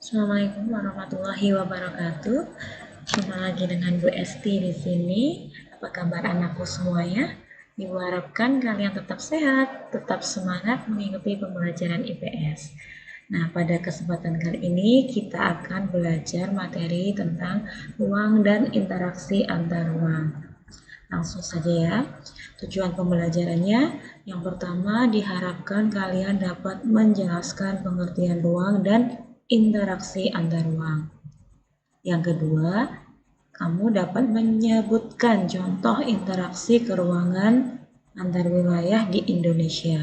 Assalamualaikum warahmatullahi wabarakatuh. Jumpa lagi dengan Bu Esti di sini. Apa kabar anakku semuanya? Ibu harapkan kalian tetap sehat, tetap semangat mengikuti pembelajaran IPS. Nah, pada kesempatan kali ini kita akan belajar materi tentang ruang dan interaksi antar ruang. Langsung saja ya. Tujuan pembelajarannya, yang pertama diharapkan kalian dapat menjelaskan pengertian ruang dan interaksi antar ruang. Yang kedua, kamu dapat menyebutkan contoh interaksi keruangan antar wilayah di Indonesia.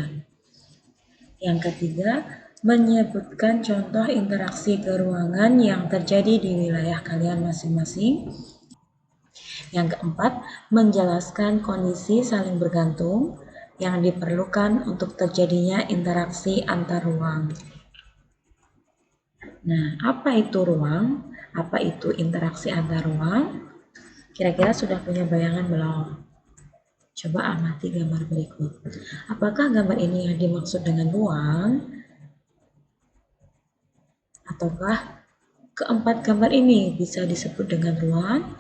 Yang ketiga, menyebutkan contoh interaksi keruangan yang terjadi di wilayah kalian masing-masing. Yang keempat, menjelaskan kondisi saling bergantung yang diperlukan untuk terjadinya interaksi antar ruang. Nah, apa itu ruang? Apa itu interaksi antar ruang? Kira-kira sudah punya bayangan belum? Coba amati gambar berikut. Apakah gambar ini yang dimaksud dengan ruang? Ataukah keempat gambar ini bisa disebut dengan ruang?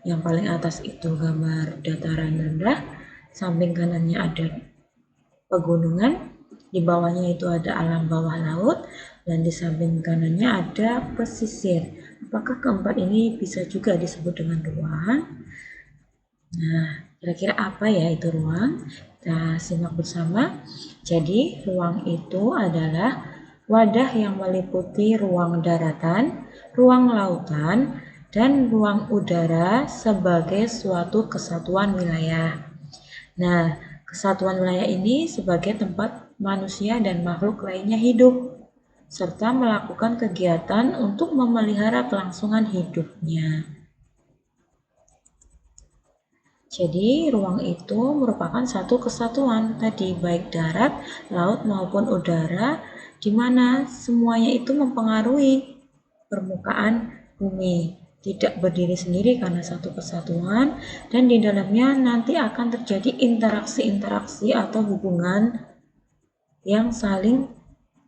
Yang paling atas itu gambar dataran rendah, samping kanannya ada pegunungan, di bawahnya itu ada alam bawah laut, dan di samping kanannya ada pesisir. Apakah keempat ini bisa juga disebut dengan ruang? Nah, kira-kira apa ya itu ruang? Kita simak bersama. Jadi, ruang itu adalah wadah yang meliputi ruang daratan, ruang lautan, dan ruang udara sebagai suatu kesatuan wilayah. Nah, kesatuan wilayah ini sebagai tempat manusia dan makhluk lainnya hidup, serta melakukan kegiatan untuk memelihara kelangsungan hidupnya. Jadi, ruang itu merupakan satu kesatuan tadi, baik darat, laut, maupun udara, di mana semuanya itu mempengaruhi permukaan bumi. Tidak berdiri sendiri karena satu kesatuan, dan di dalamnya nanti akan terjadi interaksi-interaksi atau hubungan yang saling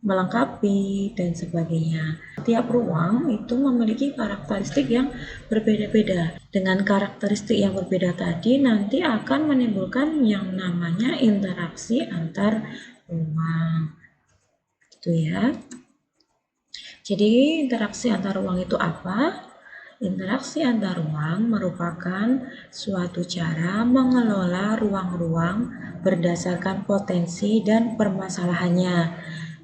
melengkapi dan sebagainya. Setiap ruang itu memiliki karakteristik yang berbeda-beda. Dengan karakteristik yang berbeda tadi nanti akan menimbulkan yang namanya interaksi antar ruang. Itu ya. Jadi interaksi antar ruang itu apa? Interaksi antar ruang merupakan suatu cara mengelola ruang-ruang berdasarkan potensi dan permasalahannya,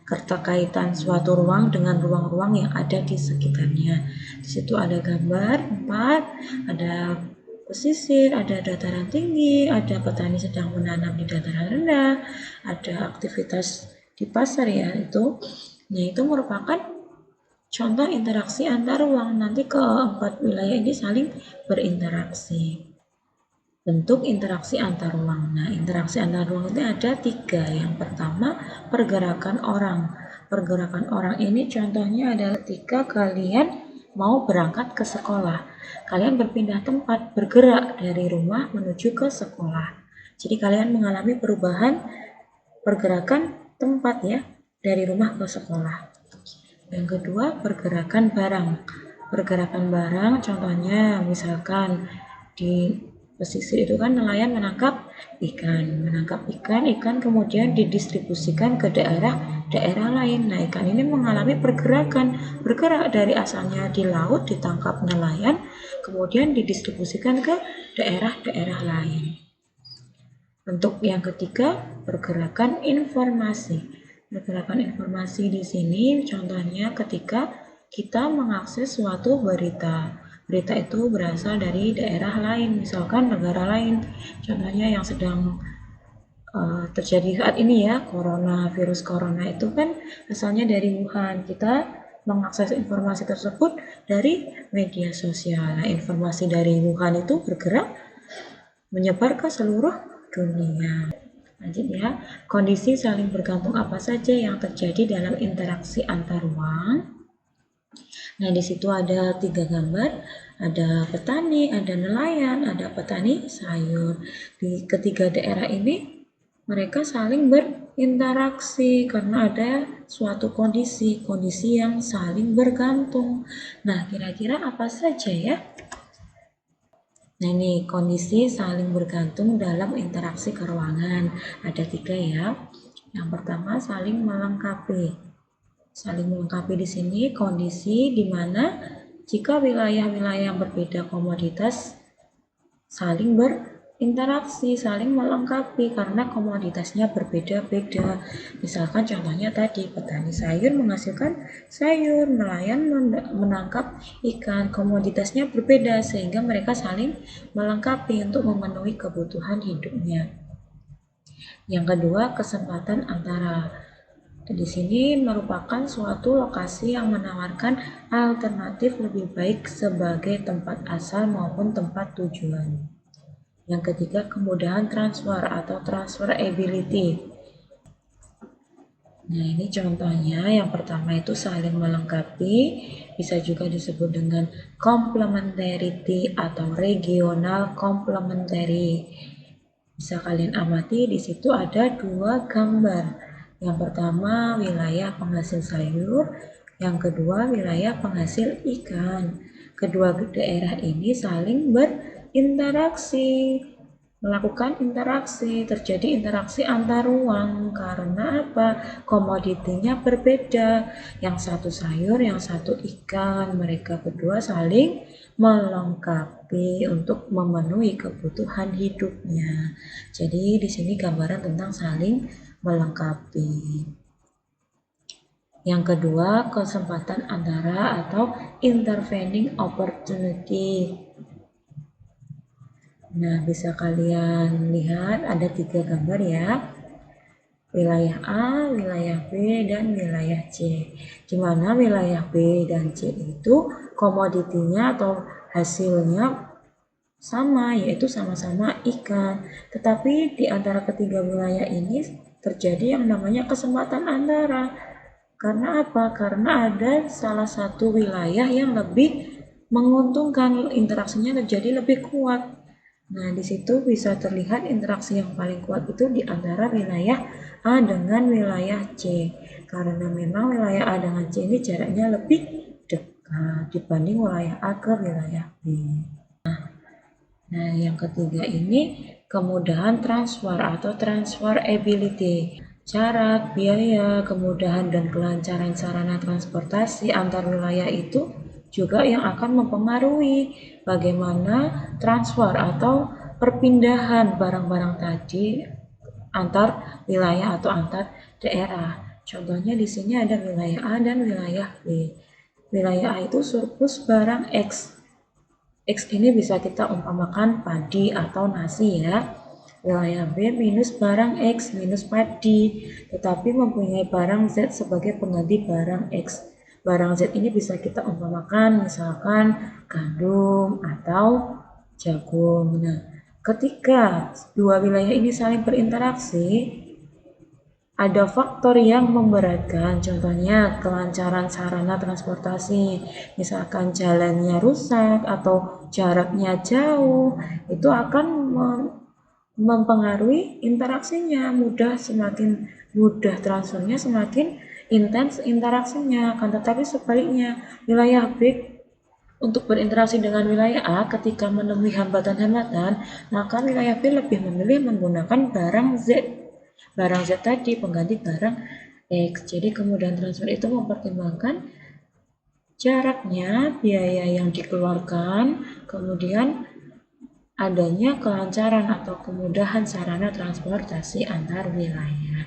keterkaitan suatu ruang dengan ruang-ruang yang ada di sekitarnya. Di situ ada gambar 4, ada pesisir, ada dataran tinggi, ada petani sedang menanam di dataran rendah, ada aktivitas di pasar ya itu. Nah, itu merupakan contoh interaksi antar ruang. Nanti keempat wilayah ini saling berinteraksi. Bentuk interaksi antar ruang. Nah, interaksi antar ruang itu ada 3. Yang pertama, pergerakan orang. Pergerakan orang ini contohnya adalah ketika kalian mau berangkat ke sekolah. Kalian berpindah tempat, bergerak dari rumah menuju ke sekolah. Jadi kalian mengalami perubahan pergerakan tempat ya, dari rumah ke sekolah. Yang kedua, pergerakan barang. Pergerakan barang contohnya misalkan di pesisir itu kan nelayan menangkap ikan kemudian didistribusikan ke daerah lain. Nah, ikan ini mengalami pergerakan, bergerak dari asalnya di laut ditangkap nelayan, kemudian didistribusikan ke daerah-daerah lain. Untuk yang ketiga, pergerakan informasi. Pergerakan informasi di sini contohnya ketika kita mengakses suatu berita. Berita itu berasal dari daerah lain, misalkan negara lain. Contohnya yang sedang terjadi saat ini ya, virus corona itu kan asalnya dari Wuhan. Kita mengakses informasi tersebut dari media sosial. Nah, informasi dari Wuhan itu bergerak menyebar ke seluruh dunia. Lanjut ya, kondisi saling bergantung apa saja yang terjadi dalam interaksi antar ruang. Nah, di situ ada 3 gambar, ada petani, ada nelayan, ada petani sayur. Di ketiga daerah ini mereka saling berinteraksi karena ada suatu kondisi yang saling bergantung. Nah, kira-kira apa saja ya? Nah, ini kondisi saling bergantung dalam interaksi keruangan. Ada 3 ya. Yang pertama, saling melengkapi. Saling melengkapi di sini kondisi di mana jika wilayah-wilayah yang berbeda komoditas saling berinteraksi, saling melengkapi karena komoditasnya berbeda-beda. Misalkan contohnya tadi, petani sayur menghasilkan sayur, nelayan menangkap ikan, komoditasnya berbeda sehingga mereka saling melengkapi untuk memenuhi kebutuhan hidupnya. Yang kedua, kesempatan antara. Di sini merupakan suatu lokasi yang menawarkan alternatif lebih baik sebagai tempat asal maupun tempat tujuan. Yang ketiga, kemudahan transfer atau transferability. Nah, ini contohnya. Yang pertama itu saling melengkapi, bisa juga disebut dengan complementarity atau regional complementary. Bisa kalian amati di situ ada 2 gambar. Yang pertama wilayah penghasil sayur, yang kedua wilayah penghasil ikan. Kedua daerah ini saling berinteraksi, melakukan interaksi, terjadi interaksi antar ruang karena apa? Komoditinya berbeda. Yang satu sayur, yang satu ikan. Mereka berdua saling melengkapi untuk memenuhi kebutuhan hidupnya. Jadi di sini gambaran tentang saling melengkapi. Yang kedua, kesempatan antara atau intervening opportunity. Nah, bisa kalian lihat ada 3 gambar ya. Wilayah A, wilayah B, dan wilayah C. Di mana wilayah B dan C itu komoditinya atau hasilnya sama, yaitu sama-sama ikan. Tetapi di antara ketiga wilayah ini terjadi yang namanya kesempatan antara. Karena apa? Karena ada salah satu wilayah yang lebih menguntungkan, interaksinya terjadi lebih kuat. Nah, di situ bisa terlihat interaksi yang paling kuat itu di antara wilayah A dengan wilayah C. Karena memang wilayah A dengan C ini jaraknya lebih dekat dibanding wilayah A ke wilayah B. Nah, yang ketiga ini kemudahan transfer atau transferability. Syarat, biaya, kemudahan dan kelancaran sarana transportasi antar wilayah itu juga yang akan mempengaruhi bagaimana transfer atau perpindahan barang-barang tadi antar wilayah atau antar daerah. Contohnya di sini ada wilayah A dan wilayah B. Wilayah A itu surplus barang X. X ini bisa kita umpamakan padi atau nasi ya. Wilayah B minus barang X minus padi, tetapi mempunyai barang Z sebagai pengganti barang X. Barang Z ini bisa kita umpamakan misalkan gandum atau jagung. Nah, ketika dua wilayah ini saling berinteraksi, ada faktor yang memberatkan, contohnya kelancaran sarana transportasi, misalkan jalannya rusak atau jaraknya jauh, itu akan mempengaruhi interaksinya, semakin mudah transfernya, semakin intens interaksinya. Akan tetapi sebaliknya, wilayah B untuk berinteraksi dengan wilayah A ketika menemui hambatan-hambatan, maka wilayah B lebih memilih menggunakan barang Z. Barang Z tadi pengganti barang X. Jadi kemudahan transfer itu mempertimbangkan jaraknya, biaya yang dikeluarkan, kemudian adanya kelancaran atau kemudahan sarana transportasi antar wilayah.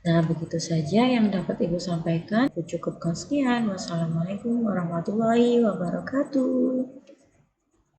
Nah, begitu saja yang dapat Ibu sampaikan. Cukupkan sekian. Wassalamualaikum warahmatullahi wabarakatuh.